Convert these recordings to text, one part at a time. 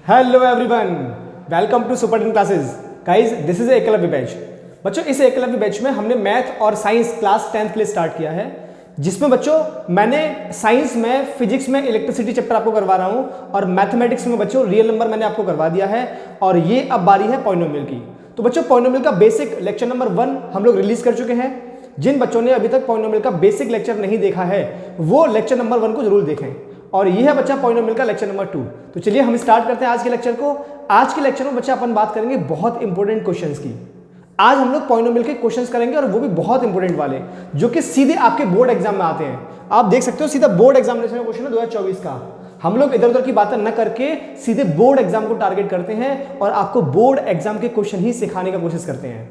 Hello everyone, welcome to super classes. Guys, this is Eklavya batch. बच्चों, इस Eklavya batch में हमने मैथ और साइंस क्लास 10th के लिए स्टार्ट किया है, जिसमें बच्चों मैंने साइंस में, फिजिक्स में इलेक्ट्रिसिटी चैप्टर आपको करवा रहा हूं और मैथमेटिक्स में बच्चों रियल नंबर मैंने आपको करवा दिया है। और ये अब बारी है पॉलिनोमियल की। तो बच्चों, पॉलिनोमियल का बेसिक लेक्चर नंबर 1 हम लोग रिलीज कर चुके हैं। जिन बच्चों ने अभी तक पॉलिनोमियल का बेसिक लेक्चर नहीं देखा है वो लेक्चर नंबर 1 को जरूर देखें। और ये है बच्चा पॉलिनोमियल का लेक्चर नंबर 2। तो चलिए हम स्टार्ट करते हैं आज के लेक्चर को। आज के लेक्चर में बच्चा अपन बात करेंगे बहुत इंपॉर्टेंट क्वेश्चंस की। आज हम लोग पॉलिनोमियल के क्वेश्चंस करेंगे और वो भी बहुत इंपॉर्टेंट वाले, जो कि सीधे आपके बोर्ड एग्जाम में आते हैं। आप देख सकते हो सीधा बोर्ड एग्जामिनेशन का क्वेश्चन है 2024 का। हम लोग इधर उधर की बातें न करके सीधे बोर्ड एग्जाम को टारगेट करते हैं और आपको बोर्ड एग्जाम के क्वेश्चन ही सिखाने का कोशिश करते हैं।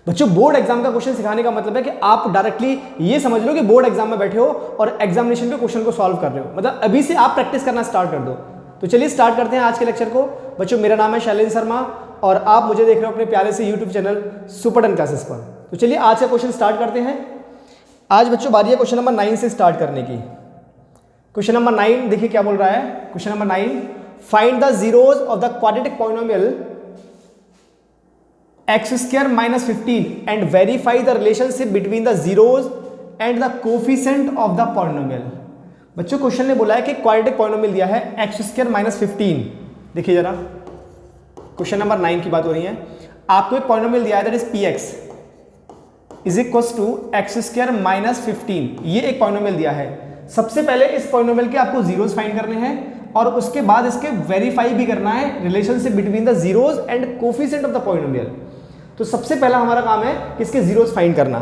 बच्चों, बोर्ड एग्जाम का क्वेश्चन सिखाने का मतलब है कि आप डायरेक्टली ये समझ लो कि बोर्ड एग्जाम में बैठे हो और एग्जामिनेशन के क्वेश्चन को सॉल्व कर रहे हो। मतलब अभी से आप प्रैक्टिस करना स्टार्ट कर दो। तो चलिए स्टार्ट करते हैं आज के लेक्चर को। बच्चों, मेरा नाम है शैलेंद्र शर्मा और आप मुझे देख रहे हो अपने प्यारे से यूट्यूब चैनल सुपर क्लासेस पर। तो चलिए आज का क्वेश्चन स्टार्ट करते हैं। आज बच्चों बारी है क्वेश्चन नंबर 9 से स्टार्ट करने की। क्वेश्चन नंबर 9 देखिए क्या बोल रहा है। Question number 9, find the zeros of the quadratic polynomial x square minus 15 and verify the relationship between the zeros and the coefficient of the polynomial। बच्चों, क्वेश्चन ने बोला है कि क्वाड्रेटिक पॉलिनोमियल दिया है x square minus 15। देखिए जरा, question number 9 की बात हो रही है। आपको एक पॉलिनोमियल दिया है that is px is equals to x square minus 15। ये एक पॉलिनोमियल दिया है। सबसे पहले इस पॉलिनोमियल के आपको जीरोस फाइंड करने हैं और उसके बाद इसके वेरीफाई भी करना है relationship between the zeros and coefficient of the polynomial. तो सबसे पहला हमारा काम है कि इसके जीरोस फाइंड करना।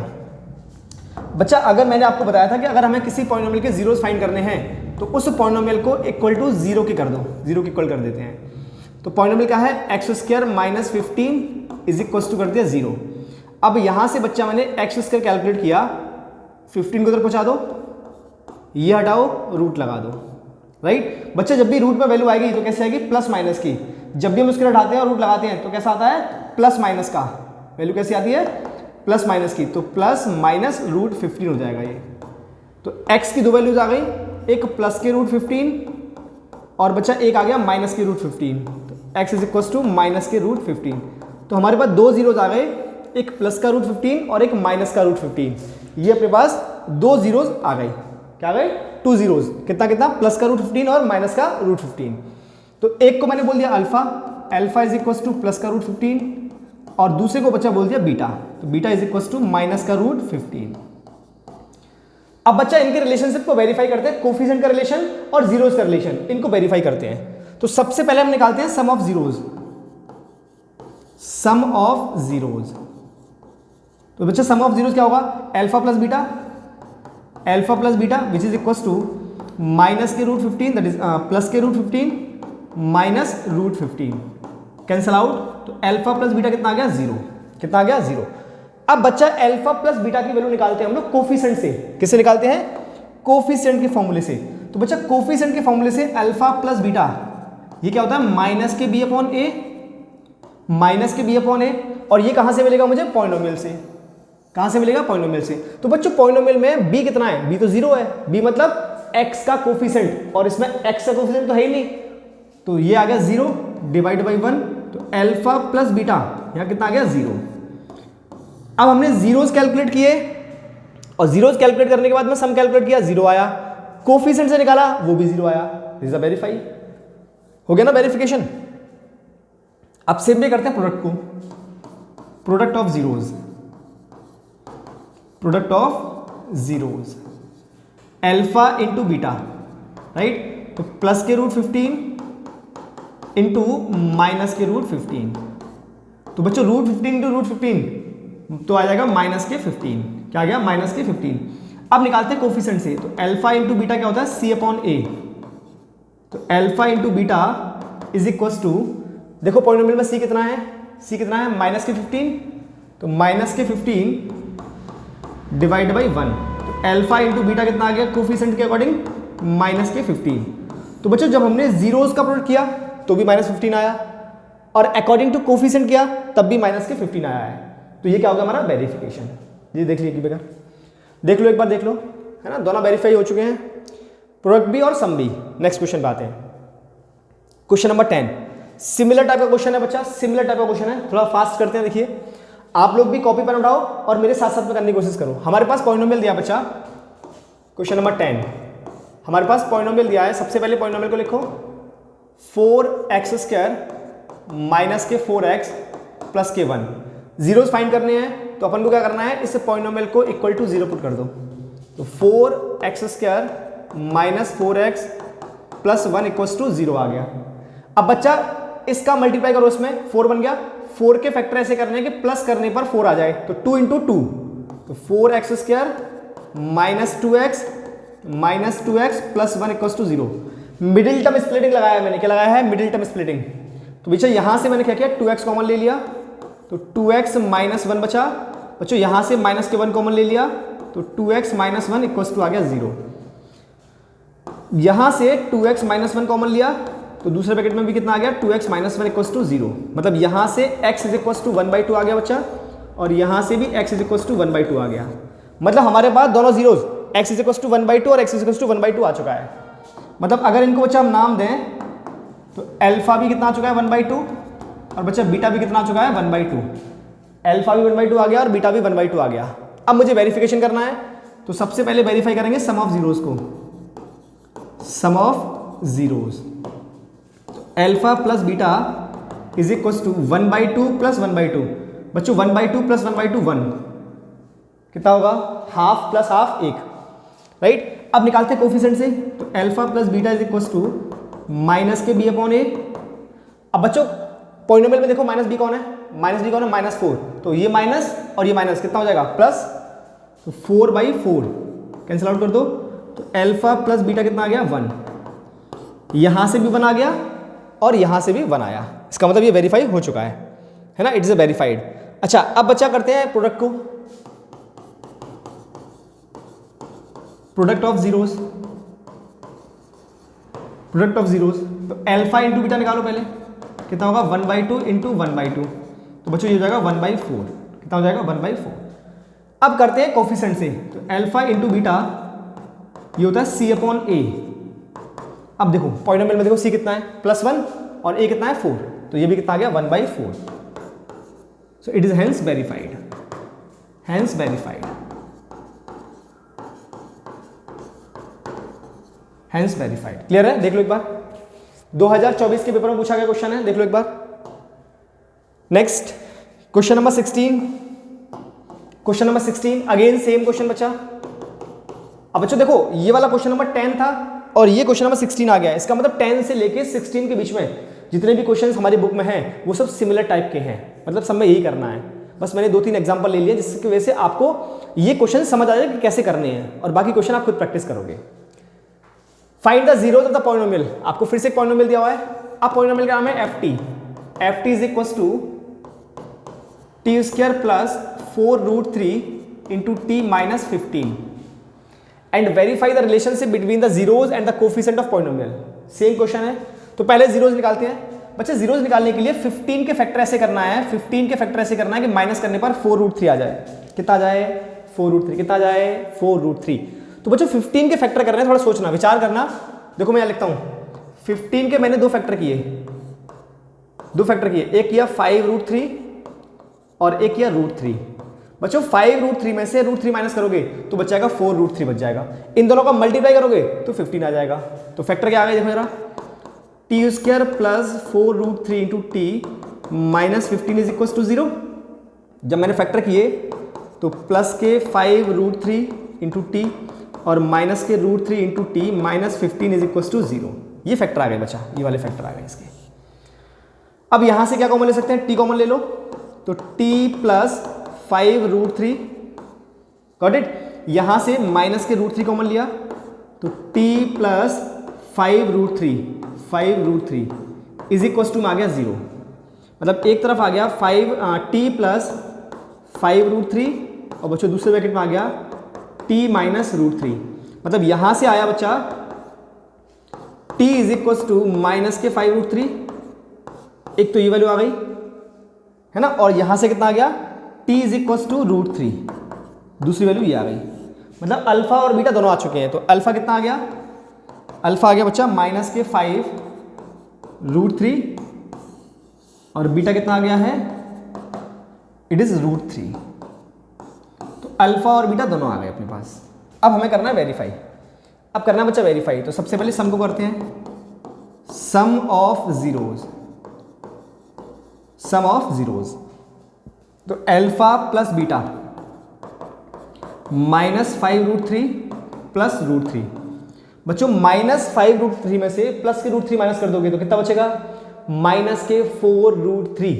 बच्चा, अगर मैंने आपको बताया था कि अगर हमें किसी पॉलिनोमियल के जीरोस फाइंड करने हैं तो उस पॉलिनोमियल को इक्वल टू 0 की कर दो, 0 की इक्वल कर देते हैं। तो पॉलिनोमियल क्या है, x square minus 15 is equal to कर दिया 0। अब यहां से बच्चा मैंने x स्क्वायर कैलकुलेट किया, 15 को उधर पहुंचा दो, ये हटाओ, रूट लगा दो। राइट बच्चा, जब भी रूट में वैल्यू आएगी तो कैसे आएगी, प्लस माइनस की। जब भी हम उसके हटाते हैं और रूट लगाते हैं तो कैसा आता है, प्लस माइनस का। वैल्यू कैसी आती है, प्लस माइनस की। तो प्लस माइनस रूट 15 हो जाएगा ये। तो x की दो वैल्यूज आ गई, एक प्लस के रूट 15 और बच्चा एक आ गया माइनस के रूट 15। तो x is equal to minus के रूट 15। तो हमारे पास दो जीरोज आ गए, एक प्लस का रूट 15 और एक माइनस का रूट 15। ये अपने पास दो जीरोज आ गई। क्या आ गए, 2 जीरोज। कितना कितना, प्लस का रूट 15 और माइनस का रूट 15। तो एक को मैंने बोल दिया alpha, alpha is equal to plus का रूट 15 और दूसरे को बच्चा बोल दिया बीटा। तो beta is equal to minus का रूट 15। अब बच्चा इनके रिलेशनशिप को वेरीफाई करते हैं, कोफिशिएंट का रिलेशन और जीरोस का रिलेशन, इनको वेरीफाई करते हैं। तो सबसे पहले हम निकालते हैं sum of zeros. Sum of zeros, तो बच्चा सम ऑफ जीरोस क्या होगा, alpha plus beta, alpha plus beta which is equal to minus के root 15 that is plus k root 15 minus root 15 cancel out. तो अल्फा प्लस बीटा कितना आ गया, 0। कितना आ गया, 0। अब बच्चा अल्फा प्लस बीटा की वैल्यू निकालते हैं हम लोग कोफिशिएंट से। किससे निकालते हैं, कोफिशिएंट के फॉर्मूले से। तो बच्चा कोफिशिएंट के फॉर्मूले से अल्फा प्लस बीटा ये क्या होता है, माइनस के बी अपॉन ए, माइनस के बी अपॉन ए। और ये कहां से मिलेगा मुझे, पॉलिनोमियल से। कहां से मिलेगा, पॉलिनोमियल से। तो बच्चों पॉलिनोमियल में b कितना है, b तो 0 है। b मतलब x का कोफिशिएंट और इसमें x का कोफिशिएंट तो है ही नहीं। तो ये आ गया 0 डिवाइड बाई 1। तो अल्फा प्लस बीटा यहां कितना आ गया, 0। अब हमने जीरोस कैलकुलेट किए और जीरोस कैलकुलेट करने के बाद में सम कैलकुलेट किया, 0 आया। कोफिशिएंट से निकाला, वो भी 0 आया। दिस इज वेरीफाई, हो गया ना वेरिफिकेशन। अब सेम भी करते हैं प्रोडक्ट को, product of zeros, product of zeros, alpha into beta. Right, तो plus k root 15 into minus के रूट 15। तो बच्चों रूट 15 इंटू रूट 15 तो आ जाएगा माइनस के 15। क्या आ गया, माइनस के 15। अब निकालते हैं कोफिशिएंट से। तो अल्फा इंटू बीटा क्या होता है, सी अपॉन ए। तो alpha into beta is equal to, देखो पॉलिनोमियल में सी कितना है, सी कितना है, माइनस के 15। तो माइनस के 15 डिवाइड बाई 1। तो अल्फा इंटू बीटा कितना आ गया, कोफिशिएंट के अकॉर्डिंग माइनस के 15। तो बच्चों जब हमने जीरोस का प्रोडक्ट किया तो भी माइनस 15 आया और अकॉर्डिंग टू कोफिशिएंट किया तब भी माइनस के 15 आया है। तो ये क्या होगा, हमारा वेरिफिकेशन। ये देख लीजिए बेटा, देख लो एक बार, देख लो, है ना, दोनों वेरीफाई हो चुके हैं, प्रोडक्ट भी और सम भी। नेक्स्ट क्वेश्चन पे आते हैं। क्वेश्चन नंबर 10 सिमिलर टाइप का क्वेश्चन है बच्चा, सिमिलर टाइप का क्वेश्चन है, थोड़ा फास्ट करते हैं। देखिए आप लोग भी कॉपी पेन उठाओ और मेरे साथ साथ में करने की कोशिश करो। हमारे पास पॉलिनोमियल दिया बच्चा, क्वेश्चन नंबर 10 हमारे पास पॉलिनोमियल दिया है। सबसे पहले पॉलिनोमियल को लिखो 4x² माइनस के 4x प्लस के 1। जीरोस फाइंड करने हैं तो अपन को क्या करना है, इस पॉलिनोमियल को इक्वल टू 0 पुट कर दो। तो 4x² minus 4x plus 1 equals to 0 आ गया। अब बच्चा इसका मल्टीप्लाई करो, इसमें 4 बन गया। 4 के फैक्टर ऐसे करने हैं कि प्लस करने पर 4 आ जाए, तो 2 इंटू 2 तो 4x² minus 2x minus 2x plus 1 equals to 0। Middle term splitting लगाया है मैंने, क्या लगाया है, मिडिल टर्म स्प्लिटिंग। तो बच्चा यहां से मैंने क्या किया, 2x कॉमन ले लिया तो 2x माइनस 1 बचा। बच्चों यहां से माइनस के 1 कॉमन ले लिया तो 2x माइनस 1 इक्वल्स टू आ गया 0। यहां से 2x माइनस 1 कॉमन लिया तो दूसरे पैकेट में भी कितना आ गया, 2x माइनस 1 इक्वल्स टू 0। मतलब यहां से x इज इक्वल्स टू 1/2 आ गया बच्चा, और यहां से भी x इज इक्वल्स टू 1/2 आ गया। मतलब हमारे पास दोनों zeros x is equals to 1/2 और x इज इक्वल्स टू 1/2 आ चुका है। मतलब अगर इनको बच्चा हम नाम दें तो अल्फा भी कितना आ चुका है 1/2 और बच्चा बीटा भी कितना आ चुका है 1/2। अल्फा भी 1/2 आ गया और बीटा भी 1/2 आ गया। अब मुझे वेरिफिकेशन करना है तो सबसे पहले वेरीफाई करेंगे सम ऑफ जीरोज को, sum of zeros. Alpha plus beta is equals to 1/2 plus 1/2। बच्चों 1/2 प्लस 1/2 1 कितना होगा, हाफ प्लस हाफ 1, राइट। अब निकालते हैं कोफिशिएंट से, तो alpha plus beta is equals to minus के b/a। अब बच्चों पॉलिनोमियल में देखो माइनस b कौन है, माइनस b कौन है, -4। तो ये माइनस और ये माइनस कितना हो जाएगा, प्लस। तो 4/4 कैंसिल आउट कर दो, तो अल्फा प्लस बीटा कितना आ गया 1। यहां से भी 1 आ गया और यहां से भी 1 आया। इसका मतलब ये वेरीफाई हो चुका है ना, इट इज वेरीफाइड। अच्छा अब बच्चा करते हैं प्रोडक्ट को, product of zeros, product of zeros. तो अल्फा इंटू बीटा निकालो पहले, कितना होगा 1/2 इंटू 1/2। तो बच्चों ये हो जाएगा 1/4, कितना हो जाएगा 1/4। अब करते हैं कोफिशिएंट से, तो अल्फा इंटू बीटा ये होता है c/a। अब देखो पॉलिनोमियल में देखो c कितना है +1 और a कितना है 4, तो ये भी कितना आ गया 1/4। So it is hence verified, hence verified, hence verified. Clear है, देख लो एक बार, 2024 के पेपर में पूछा गया क्वेश्चन है, देख लो एक बार। Next question number 16, question number 16 again same question बचा। अब बच्चों देखो ये वाला क्वेश्चन नंबर 10 था और ये क्वेश्चन नंबर 16 आ गया। इसका मतलब 10 से लेके 16 के बीच में जितने भी क्वेश्चंस हमारी बुक में हैं वो सब सिमिलर टाइप के हैं, मतलब सब में यही करना है। बस मैंने 2-3 एग्जांपल ले लिए जिसकी वजह से आपको ये क्वेश्चन समझ आ जाए कि कैसे करने हैं, और बाकी क्वेश्चन आप खुद प्रैक्टिस करोगे। Find the zeros of the polynomial, आपको फिर से एक पॉलिनोमियल दिया हुआ है। अब पॉलिनोमियल का नाम है ft, ft is equals to t² plus 4√3 into t minus 15 and verify the relationship between the zeros and the coefficient of polynomial. Same question है, तो पहले जीरोस निकालते हैं। बच्चे जीरोस निकालने के लिए 15 के फैक्टर ऐसे करना है, 15 के फैक्टर ऐसे करना है कि माइनस करने पर 4√3 आ जाए। कितना आ जाए 4√3, कितना आ जाए 4√3। तो बच्चों 15 के फैक्टर कर रहे हैं, थोड़ा सोचना विचार करना। देखो मैं यहाँ लिखता हूँ 15 के मैंने 2 फैक्टर किए, 2 फैक्टर किए, एक किया 5√3 और एक किया √3। बच्चों 5√3 में से √3 माइनस करोगे तो बच जाएगा 4√3 बच जाएगा। इन दोनों का मल्टीप्लाई करोगे तो 15 आ जाएगा। तो फैक्टर क्या आ गया देखो जरा, t² plus 4√3 into t minus 15 is equal to 0। जब मैंने फैक्टर किए तो प्लस के 5√3 इंटू टी और माइनस के √3 into T minus 15 is equal to 0। ये फैक्टर आ गए बच्चा, ये वाले फैक्टर आ गए इसके। अब यहां से क्या कॉमन ले सकते हैं, t कॉमन ले लो, तो t प्लस 5√3 गॉट इट। यहां से माइनस के √3 कॉमन लिया तो t plus 5√3 is equal to में आ गया 0। मतलब एक तरफ आ गया t प्लस 5√3 और बच्चों दूसरे ब्रैकेट में आ गया t माइनस √3। मतलब यहां से आया बच्चा t is equal to minus के 5√3, एक तो ये वैल्यू आ गई है ना, और यहां से कितना आ गया t इज इक्वल टू √3, दूसरी वैल्यू ये आ गई। मतलब अल्फा और बीटा दोनों आ चुके हैं। तो अल्फा कितना आ गया, अल्फा आ गया बच्चा माइनस के 5 √3 और बीटा कितना आ गया है, इट इज √3। तो अल्फा और बीटा दोनों आ गए अपने पास। अब हमें करना है वेरीफाई। अब करना है बच्चा वेरीफाई, तो सबसे पहले सम को करते हैं, sum of zeros, sum of zeros. तो अल्फा प्लस बीटा -5√3 प्लस √3। बच्चों -5√3 में से प्लस के √3 माइनस कर दोगे तो कितना बचेगा, -4√3।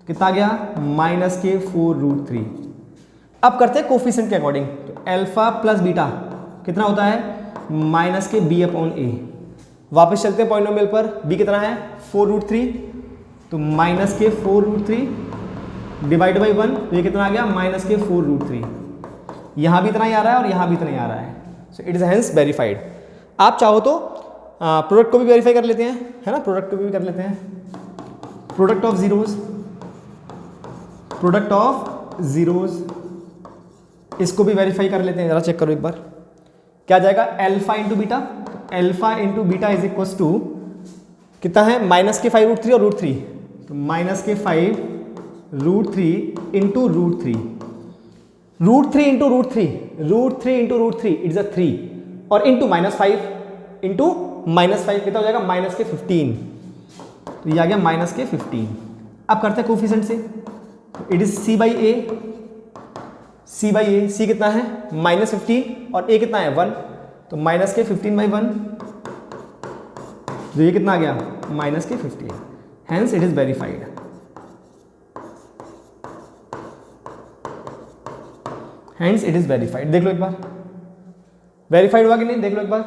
कितना आ गया, -4√3। अब करते हैं कोफिशिएंट के अकॉर्डिंग। तो अल्फा प्लस बीटा कितना होता है, -b/a। वापस चलते हैं पॉलिनोमियल पर, b कितना है 4√3, तो -4√3 डिवाइड बाई 1, तो ये कितना आ गया, -4√3। यहाँ भी इतना ही आ रहा है और यहाँ भी इतना ही आ रहा है। So it is hence verified. आप चाहो तो प्रोडक्ट को भी वेरीफाई कर लेते हैं, है ना, प्रोडक्ट को भी कर लेते हैं। Product of zeros, product of zeros, इसको भी वेरीफाई कर लेते हैं। जरा चेक करो एक बार, क्या आ जाएगा, alpha into beta. Alpha into beta is equal to कितना है, -5√3 और √3, तो -5√3 into √3, √3 into √3, √3 into √3 it's a 3, और इंटू -5 इंटू -5 कितना हो जाएगा, -15। तो ये आ गया -15। अब करते हैं कोफिशिएंट से, it is c/a, c/a, c कितना है -15 और a कितना है 1, तो -15/1, तो ये कितना आ गया, -15। Hence it is verified. Hence it is verified. देख लो एक बार, वेरीफाइड हुआ कि नहीं, देख लो एक बार।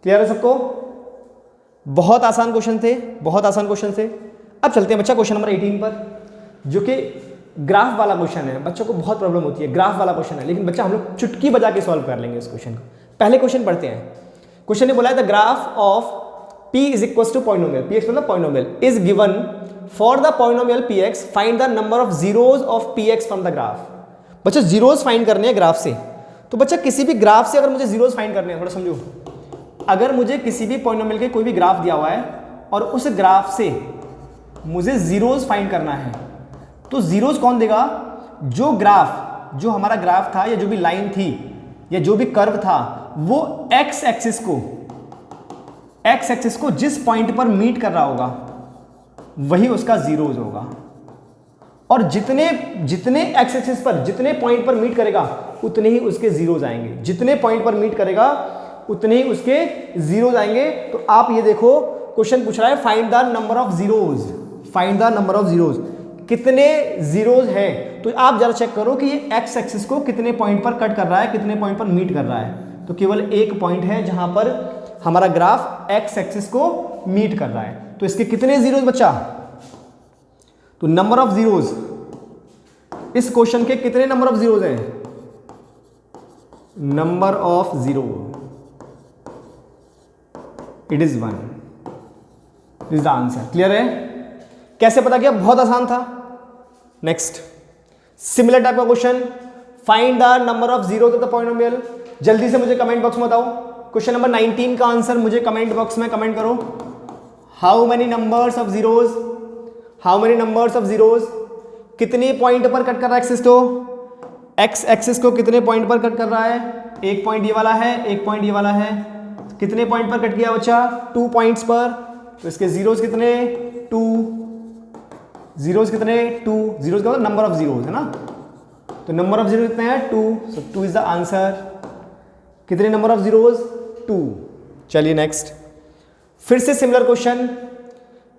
क्लियर है सबको? बहुत आसान क्वेश्चन थे, बहुत आसान क्वेश्चन थे। अब चलते हैं बच्चा क्वेश्चन नंबर 18 पर, जो कि ग्राफ वाला क्वेश्चन है। बच्चों को बहुत प्रॉब्लम होती है, ग्राफ वाला क्वेश्चन है, लेकिन बच्चा हम लोग चुटकी बजा के सॉल्व कर लेंगे इस क्वेश्चन को। पहले क्वेश्चन पढ़ते हैं। क्वेश्चन ने बोला है the graph of p is equal to polynomial, px मतलब polynomial, is given for the polynomial px, find the number of zeros of px from the graph. बच्चा जीरोज फाइंड करने हैं ग्राफ से। तो बच्चा किसी भी ग्राफ से अगर मुझे जीरोज फाइंड करने हैं, थोड़ा समझो, अगर मुझे किसी भी पॉलिनोमियल के कोई भी ग्राफ दिया हुआ है और उस ग्राफ से मुझे जीरोज फाइंड करना है, तो जीरोज कौन देगा, जो ग्राफ, जो हमारा ग्राफ था या जो भी लाइन थी या जो भी कर्व था, वो एक्स एक्सिस को जिस पॉइंट पर मीट कर रहा होगा वही उसका जीरोज होगा। और जितने एक्स एक्सिस पर, जितने पॉइंट पर मीट करेगा उतने ही उसके जीरोज आएंगे, जितने पॉइंट पर मीट करेगा उतने ही उसके जीरोज आएंगे। तो आप ये देखो, क्वेश्चन पूछ रहा है find the number of zeros, find the number of zeros, कितने जीरोज हैं। तो आप जरा चेक करो कि ये एक्स एक्सिस को कितने पॉइंट पर कट कर रहा है, कितने पॉइंट पर मीट कर रहा है। तो केवल एक पॉइंट है जहां पर हमारा ग्राफ एक्स एक्सिस को मीट कर रहा है। तो इसके कितने जीरोज बच्चा, तो नंबर ऑफ जीरोज, इस क्वेश्चन के कितने नंबर ऑफ जीरोज हैं, number of zero, it is 1, is the answer. Clear है? कैसे पता किया, बहुत आसान था। नेक्स्ट सिमिलर टाइप का question, find the number of zeros of the polynomial. जल्दी से मुझे कमेंट बॉक्स में बताओ, क्वेश्चन नंबर 19 का आंसर मुझे कमेंट बॉक्स में कमेंट करो। How many numbers of zeros, how many numbers of zeros, कितने पॉइंट पर कट कर रहा है एक्सिस को, एक्स एक्सिस को कितने पॉइंट पर कट कर रहा है, एक पॉइंट ये वाला है, एक पॉइंट ये वाला है, कितने पॉइंट पर कट किया बच्चा, 2 पॉइंट्स पर। तो इसके जीरोज कितने, 2, जीरोज कितने, 2, जीरोज का मतलब नंबर ऑफ जीरोज है ना, तो नंबर ऑफ जीरो कितने हैं, 2, सो 2 इज द आंसर। कितने नंबर ऑफ जीरोज, 2। चलिए नेक्स्ट, फिर से सिमिलर क्वेश्चन,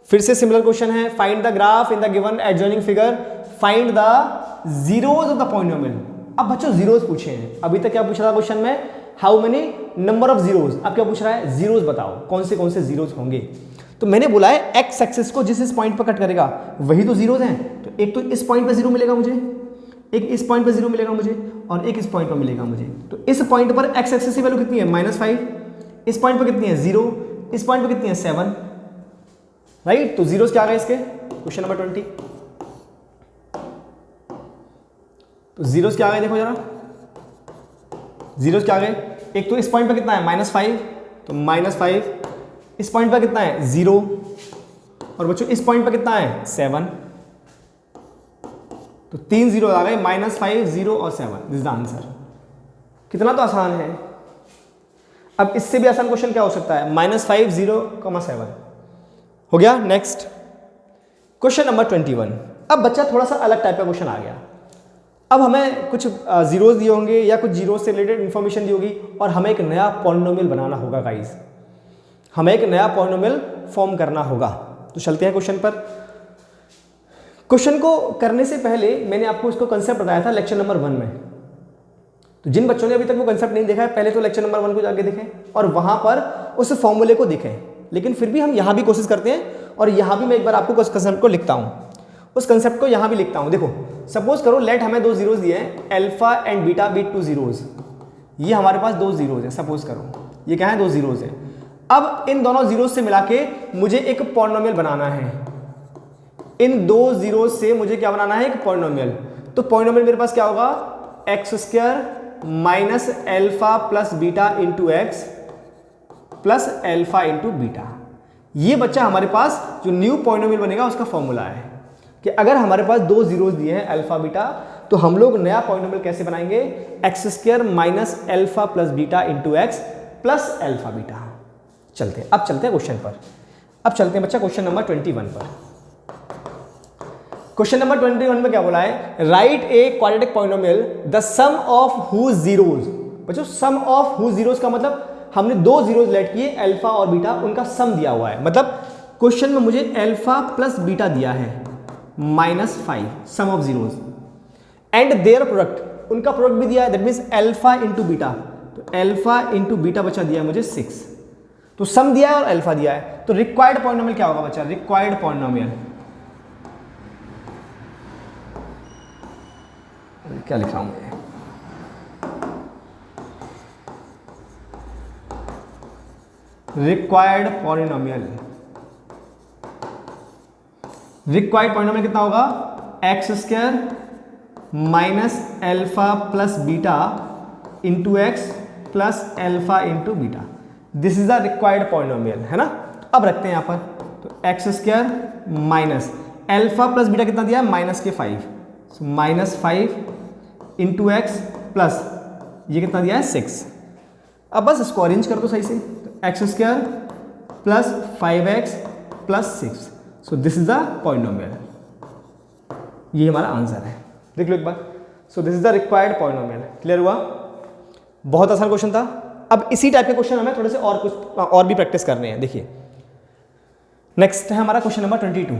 फिर से सिमिलर क्वेश्चन है, find the graph in the given adjoining figure, find the zeros of the polynomial. अब बच्चों जीरोज पूछे हैं, अभी तक क्या पूछ रहा था क्वेश्चन में, how many number of zeros, अब क्या पूछ रहा है, जीरोज बताओ कौन से जीरोज होंगे। तो मैंने बोला है एक्स एक्सिस को जिस इस पॉइंट पर कट करेगा वही तो जीरोज हैं। तो एक तो इस पॉइंट पर जीरो मिलेगा मुझे, एक इस पॉइंट पर जीरो मिलेगा मुझे, और एक इस पॉइंट पर मिलेगा मुझे। तो इस पॉइंट पर एक्स एक्सिस की वैल्यू कितनी है, -5, इस पॉइंट पर कितनी है 0, इस पॉइंट पर कितनी है 7, राइट। तो जीरोज क्या आ गए इसके, क्वेश्चन नंबर 20। तो जीरोज क्या आ गए, देखो जरा, जीरोज क्या आ गए, एक तो इस पॉइंट पर कितना है -5, तो -5, इस पॉइंट पर कितना है 0, और बच्चों इस पॉइंट पर कितना है 7, तो 3 जीरो आ गए, -5 0 और 7, दिस इज द आंसर। कितना तो आसान है। अब इससे भी आसान क्वेश्चन क्या हो सकता है, -5 0, 7 हो गया। Next question number 21। अब बच्चा थोड़ा सा अलग टाइप का क्वेश्चन आ गया। अब हमें कुछ जीरोस दिए होंगे या कुछ जीरो से रिलेटेड इंफॉर्मेशन दी होगी और हमें एक नया पॉलिनोमियल बनाना होगा गाइस, हमें एक नया पॉलिनोमियल फॉर्म करना होगा। तो चलते हैं क्वेश्चन पर। क्वेश्चन को करने से पहले मैंने आपको इसको कंसेप्ट बताया था लेक्चर नंबर 1 में। तो जिन बच्चों ने अभी तक वो कंसेप्ट नहीं देखा है, पहले तो लेक्चर नंबर 1 को जाके देखें और वहां पर उस फॉर्मूले को देखें। लेकिन फिर भी हम यहां भी कोशिश करते हैं और यहां भी मैं एक बार आपको उस कंसेप्ट को लिखता हूं, उस कंसेप्ट को यहां भी लिखता हूं। देखो सपोज करो लेट हमें 2 जीरोस दिए हैं, alpha and beta be 2 zeros. ये हमारे पास 2 जीरोस है, सपोज करो ये क्या है 2 जीरोस है। अब इन दोनों जीरोस से मिला के मुझे एक पॉलिनोमियल बनाना है। इन 2 जीरोस से मुझे क्या बनाना है, एक पॉलिनोमियल। तो पॉलिनोमियल मेरे पास क्या होगा, x² minus alpha plus beta into x plus alpha into beta. ये बच्चा हमारे पास जो न्यू पॉलिनोमियल बनेगा उसका फॉर्मूला है कि अगर हमारे पास 2 जीरोस दिए हैं अल्फा बीटा, तो हम लोग नया पॉलिनोमियल कैसे बनाएंगे, x² minus alpha plus beta into x plus alpha beta. चलते हैं, अब चलते हैं क्वेश्चन पर। अब चलते हैं बच्चा क्वेश्चन नंबर 21 पर। क्वेश्चन नंबर 21 में क्या बोला है, write a quadratic polynomial the sum of whose zeros. बच्चों सम ऑफ हुज जीरोस का मतलब हमने 2 जीरोस लेट किए अल्फा और बीटा, उनका सम दिया हुआ है। मतलब क्वेश्चन में मुझे अल्फा प्लस बीटा दिया है -5 sum of zeros and their product, उनका प्रोडक्ट भी दिया है, that means alpha into beta. तो अल्फा इंटू बीटा बच्चा दिया है मुझे 6। तो सम दिया है और अल्फा दिया है, तो रिक्वायर्ड पॉलिनोमियल क्या होगा बच्चा, रिक्वायर्ड पॉलिनोमियल क्या लिखा हूं मैं, रिक्वायर्ड पॉलिनोमियल। रिक्वायर्ड पॉलिनोमियल कितना होगा, x² minus alpha plus beta into x plus alpha into beta. This is the required polynomial, है ना। अब रखते हैं यहां पर, तो x² minus alpha plus beta कितना दिया है, -5, -5 इंटू एक्स प्लस ये कितना दिया है 6। अब बस इसको अरेंज कर दो सही से, तो x² plus 5x plus 6। So this is the polynomial, ये हमारा आंसर है। देख लो एक बार। So this is the required polynomial. Clear हुआ, बहुत आसान क्वेश्चन था। अब इसी टाइप के क्वेश्चन हमें थोड़े से और कुछ और भी प्रैक्टिस करने हैं। देखिए नेक्स्ट है हमारा क्वेश्चन नंबर 22,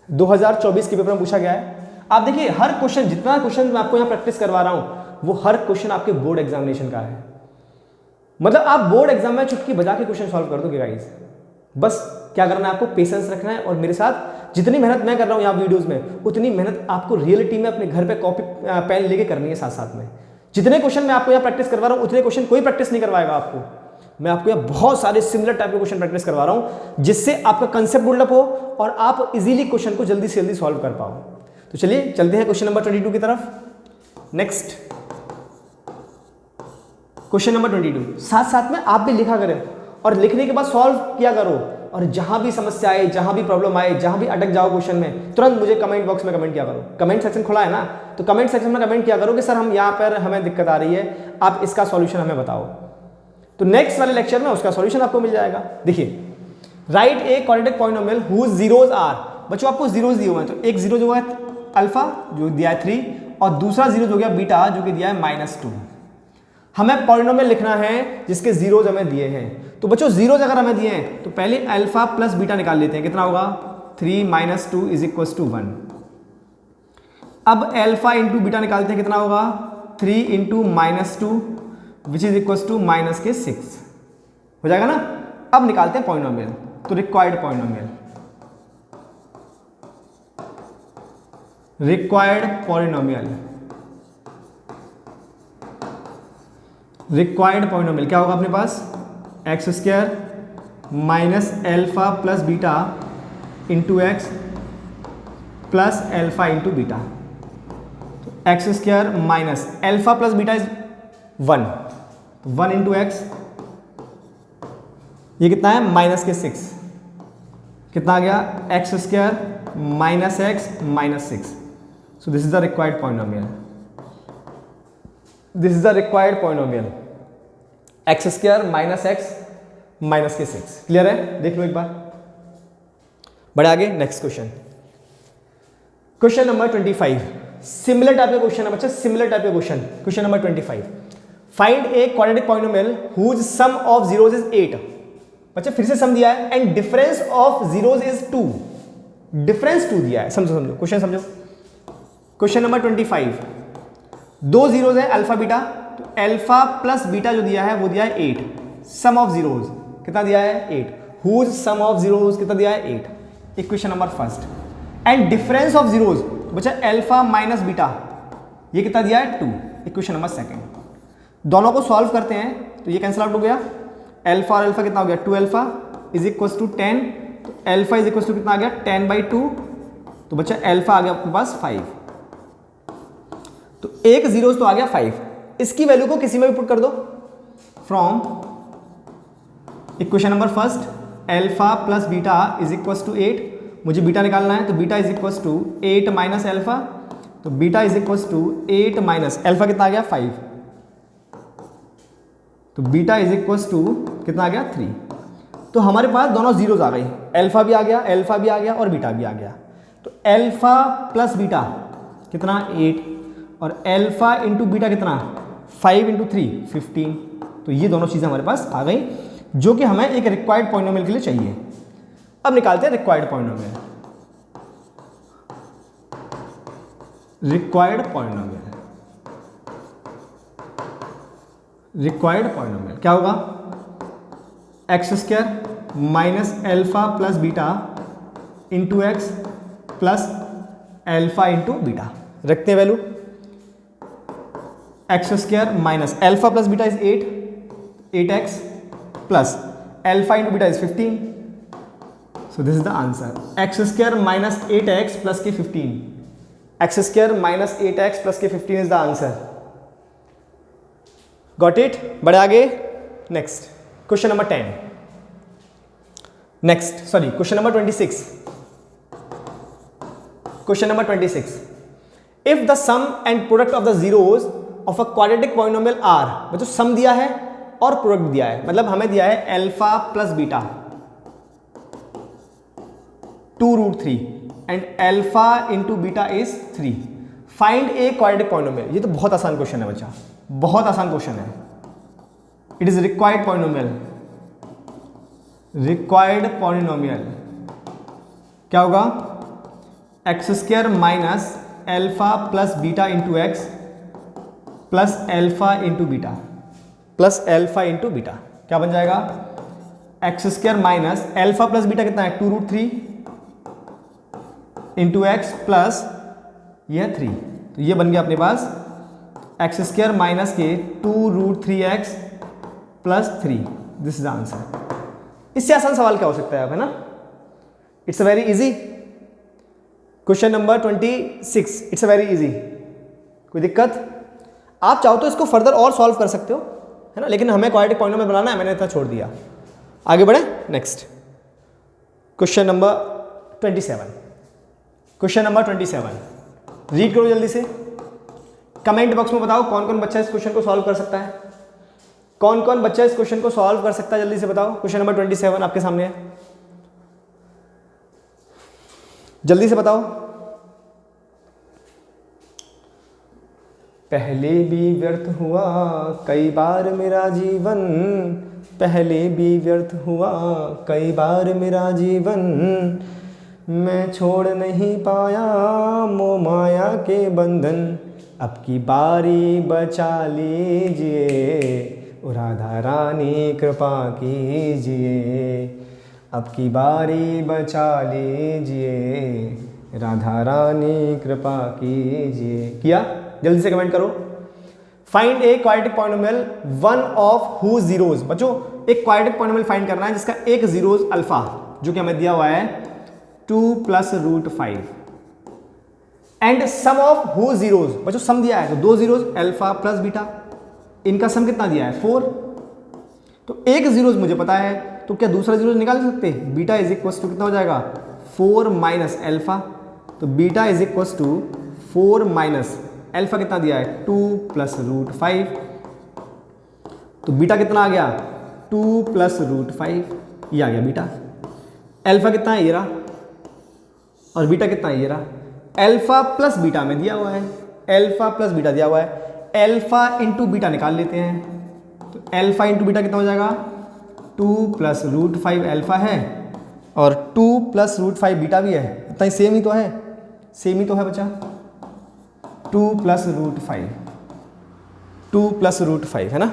2024 के पेपर में पूछा गया है। आप देखिए हर क्वेश्चन, जितना क्वेश्चन मैं आपको यहाँ प्रैक्टिस करवा रहा हूं, वो हर क्वेश्चन आपके बोर्ड एग्जामिनेशन का है। मतलब आप बोर्ड एग्जाम में चुटकी बजा के क्वेश्चन सॉल्व कर दोगे गाइस। बस क्या करना है, आपको पेशेंस रखना है और मेरे साथ जितनी मेहनत मैं कर रहा हूँ यहाँ वीडियोस में, उतनी मेहनत आपको रियलिटी में अपने घर पे कॉपी पेन लेके करनी है साथ साथ में। जितने क्वेश्चन मैं आपको यहाँ प्रैक्टिस करवा रहा हूँ, उतने क्वेश्चन कोई प्रैक्टिस नहीं करवाएगा आपको। मैं आपको यहाँ बहुत सारे सिमिलर टाइप के क्वेश्चन प्रैक्टिस करवा रहा हूँ, जिससे आपका कंसेप्ट बिल्डअप हो और आप इजीली क्वेश्चन को जल्दी से जल्दी सॉल्व कर पाओ। तो चलिए चलते हैं क्वेश्चन नंबर 22 की तरफ। नेक्स्ट क्वेश्चन नंबर 22, साथ साथ में आप भी लिखा करें और लिखने के बाद सॉल्व किया करो। और जहां भी समस्या आए, जहां भी प्रॉब्लम आए, जहां भी अटक जाओ क्वेश्चन में, तुरंत मुझे कमेंट बॉक्स में कमेंट किया करो। कमेंट सेक्शन खुला है ना, तो कमेंट सेक्शन में कमेंट किया करो कि सर हम यहाँ पर हमें दिक्कत आ रही है, आप इसका सॉल्यूशन हमें बताओ। तो नेक्स्ट वाले लेक्चर में उसका सॉल्यूशन आपको मिल जाएगा। देखिए write a quadratic polynomial whose zeros are. बच्चों आपको जीरोस दिए हुए हैं, तो एक जीरो जो है अल्फा जो दिया है 3 और दूसरा जीरो जो गया बीटा जो कि दिया है -2। हमें पॉलिनोमियल लिखना है जिसके जीरोज हमें दिए हैं। तो बच्चों जीरोज अगर हमें दिए हैं तो पहले अल्फा प्लस बीटा निकाल लेते हैं। कितना होगा, 3 - 2 = 1। अब अल्फा इंटू बीटा निकालते हैं, कितना होगा 3 × -2 विच इज इक्वल टू -6 हो जाएगा ना। अब निकालते हैं पॉलिनोमियल, तो required polynomial, required polynomial, required polynomial क्या होगा अपने पास, x² minus alpha plus beta into x plus alpha into beta. तो x² minus alpha plus beta is 1, 1 into x ये कितना है माइनस के 6, कितना आ गया x square minus x minus 6. So this is the required polynomial. This is the required polynomial x square minus x minus के 6. Clear है? देख लो एक बार. बढ़े आगे. Next question, question number 25. Similar type का क्वेश्चन है बच्चा, सिमिलर टाइप का question. Question number 25. Find a quadratic polynomial whose sum of zeros is 8. बच्चा फिर से सम दिया है and difference of zeros is 2. Difference 2 दिया है. समझो क्वेश्चन समझो. Question number 25. दो जीरोज है अल्फा बीटा, तो अल्फा प्लस बीटा जो दिया है वो दिया है 8. सम ऑफ जीरोज कितना दिया है 8. हुज सम ऑफ जीरोज कितना दिया है 8. Equation number first. And difference of zeros बच्चा अल्फा माइनस बीटा ये कितना दिया है 2. Equation number second. दोनों को सॉल्व करते हैं तो ये कैंसिल आउट हो गया. अल्फा और अल्फा कितना हो गया 2 अल्फा इज इक्वल टू 10. तो अल्फा इज इक्वल टू कितना आ गया 10/2. तो बच्चा अल्फा आ गया आपके पास 5. तो एक जीरोज तो आ गया 5. इसकी वैल्यू को किसी में भी पुट कर दो. From equation number first alpha plus beta is equal to 8. मुझे बीटा निकालना है तो beta is equal to 8 minus alpha. तो beta is equal to 8 minus alpha कितना आ गया 5. तो बीटा इज इक्वल टू कितना आ गया 3. तो हमारे पास दोनों जीरोज आ गई. अल्फा भी आ गया, अल्फा भी आ गया और बीटा भी आ गया. तो अल्फा प्लस बीटा कितना 8 और अल्फा इंटू बीटा कितना 5 इंटू 3 15. तो ये दोनों चीज़ें हमारे पास आ गई जो कि हमें एक रिक्वायर्ड पॉलिनोमियल के लिए चाहिए. अब निकालते हैं रिक्वायर्ड पॉलिनोमियल. रिक्वायर्ड पॉलिनोमियल क्या होगा x square minus alpha plus beta into x plus alpha into beta. रखते हैं value. X square minus alpha plus beta is 8x plus alpha into beta is 15. So this is the answer. X square minus 8x plus के 15. X square minus 8x plus के 15 is the answer. Got it? बढ़े आगे. Next. Question number 10. Next. Sorry. Question number 26. Question number 26. If the sum and product of the zeros of a quadratic polynomial are, मतलब sum दिया है और product दिया है, मतलब हमें दिया है alpha plus beta 2√3 and alpha into beta is 3. Find a quadratic polynomial. ये तो बहुत आसान क्वेश्चन है बच्चा, बहुत आसान क्वेश्चन है. It is required polynomial. Required polynomial क्या होगा x square minus alpha plus beta into x plus alpha into beta plus alpha into beta. क्या बन जाएगा x square minus alpha plus beta कितना है 2√3 इंटू एक्स प्लस यह 3. तो ये बन गया अपने पास एक्स स्क्वायर माइनस के 2√3x plus 3. This is the answer. इससे आसान सवाल क्या हो सकता है, है ना? It's a very easy. Question number 26. It's a very easy. कोई दिक्कत? आप चाहो तो इसको फर्दर और सॉल्व कर सकते हो, है ना, लेकिन हमें क्वाड्रेटिक पॉलिनोमियल बनाना है, मैंने इतना छोड़ दिया. आगे बढ़े. Next question number 27. Question number 27 read करो जल्दी से. कमेंट बॉक्स में बताओ कौन कौन बच्चा इस क्वेश्चन को सॉल्व कर सकता है. कौन कौन बच्चा इस क्वेश्चन को सॉल्व कर सकता है, जल्दी से बताओ. क्वेश्चन नंबर 27 आपके सामने है, जल्दी से बताओ. पहले भी व्यर्थ हुआ कई बार मेरा जीवन, पहले भी व्यर्थ हुआ कई बार मेरा जीवन, मैं छोड़ नहीं पाया मोह माया के बंधन, अब की बारी बचा लीजिए ओ राधा रानी कृपा कीजिए, अब की बारी बचा लीजिए राधा रानी कृपा कीजिए. किया? जल्दी से कमेंट करो. Find a quadratic polynomial one of whose zeros. बच्चों एक क्वाड्रेटिक पॉलिनोमियल फाइंड करना है जिसका एक जीरोज अल्फा जो कि हमें दिया हुआ है 2 + √5 and sum of whose zeros. बच्चों सम दिया है तो दो जीरोज अल्फा प्लस बीटा, इनका सम कितना दिया है 4. तो एक जीरोज मुझे पता है तो क्या दूसरा जीरो निकाल सकते? बीटा इज इक्वल टू कितना हो जाएगा? 4 माइनस एल्फा। तो beta is equal to 4 minus alpha कितना दिया है? 2 प्लस रूट 5। तो बीटा कितना आ गया? 2 प्लस रूट 5, ये आ गया बीटा। एल्फा कितना है? ये रहा। और बीटा कितना है? ये रहा। एल्फा प्लस बीटा में दिया हुआ है, एल्फा प्लस बीटा दिया हुआ है। एल्फा इंटू बीटा निकाल लेते हैं। तो एल्फा इंटू बीटा कितना हो जाएगा? 2 प्लस रूट 5 एल्फा है और 2 प्लस रूट 5 बीटा भी है। इतना ही सेम ही तो है, सेम ही तो है बच्चा। 2 प्लस रूट 5, 2 प्लस रूट 5 है ना।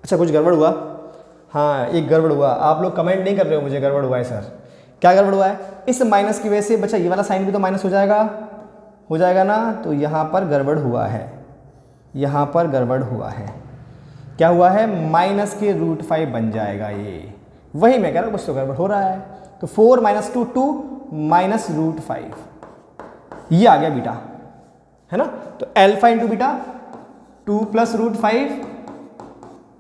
अच्छा कुछ गड़बड़ हुआ? हाँ एक गड़बड़ हुआ, आप लोग कमेंट नहीं कर रहे हो मुझे गड़बड़ हुआ है सर। क्या गड़बड़ हुआ है? इस माइनस की वजह से बच्चा ये वाला साइन भी तो माइनस हो जाएगा ना। तो यहाँ पर गड़बड़ हुआ है, यहाँ पर गड़बड़ हुआ है। क्या हुआ है? माइनस के रूट 5 बन जाएगा ये। वही मैं कह रहा हूँ, कुछ तो गड़बड़ हो रहा है। तो 4 माइनस 2 2 माइनस रूट 5, ये आ गया बीटा, है ना। तो alpha into beta 2 plus root 5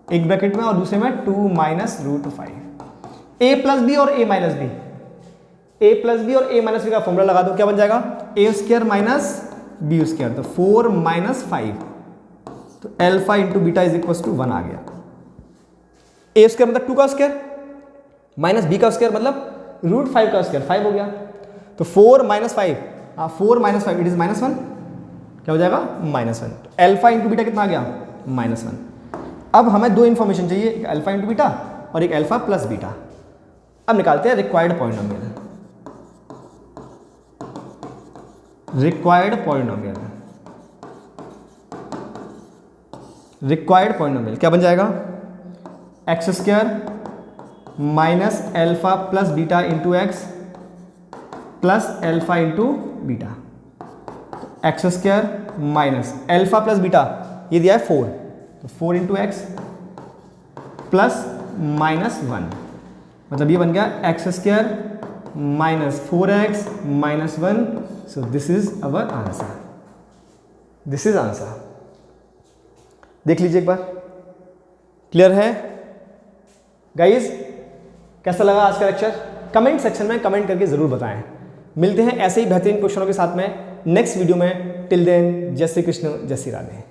एक ब्रैकेट में और दूसरे में 2 minus root 5। A plus B और A minus B, A plus B और ए माइनस बी का फॉर्मूला लगा दो, क्या बन जाएगा? A square minus B square. तो 4 माइनस 5, तो alpha into beta is equal to 1 आ गया। ए स्क्वायर मतलब 2 का स्क्वायर माइनस बी का स्क्वायर मतलब रूट 5 का स्क्वायर, 5 हो गया। तो 4 माइनस 5, 4 माइनस 5 इट इज -1, क्या हो जाएगा? -1। तो एल्फा इंटू बीटा कितना आ गया? -1। अब हमें दो इंफॉर्मेशन चाहिए, एक अल्फा इंटू बीटा और एक अल्फा प्लस बीटा। अब निकालते हैं रिक्वायर्ड पॉलिनोमियल। रिक्वायर्ड पॉलिनोमियल क्या बन जाएगा? X square minus alpha plus beta into x plus alpha into beta. X square minus alpha plus beta ये दिया है 4, तो 4 इंटू एक्स प्लस -1, मतलब ये बन गया x square minus 4x minus 1। So this is our answer, this is answer. देख लीजिए एक बार, क्लियर है गाइस? कैसा लगा आज का लेक्चर? कमेंट सेक्शन में कमेंट करके जरूर बताएं। मिलते हैं ऐसे ही बेहतरीन क्वेश्चनों के साथ में नेक्स्ट वीडियो में। टिल देन जय श्री कृष्ण, जय श्री राधे।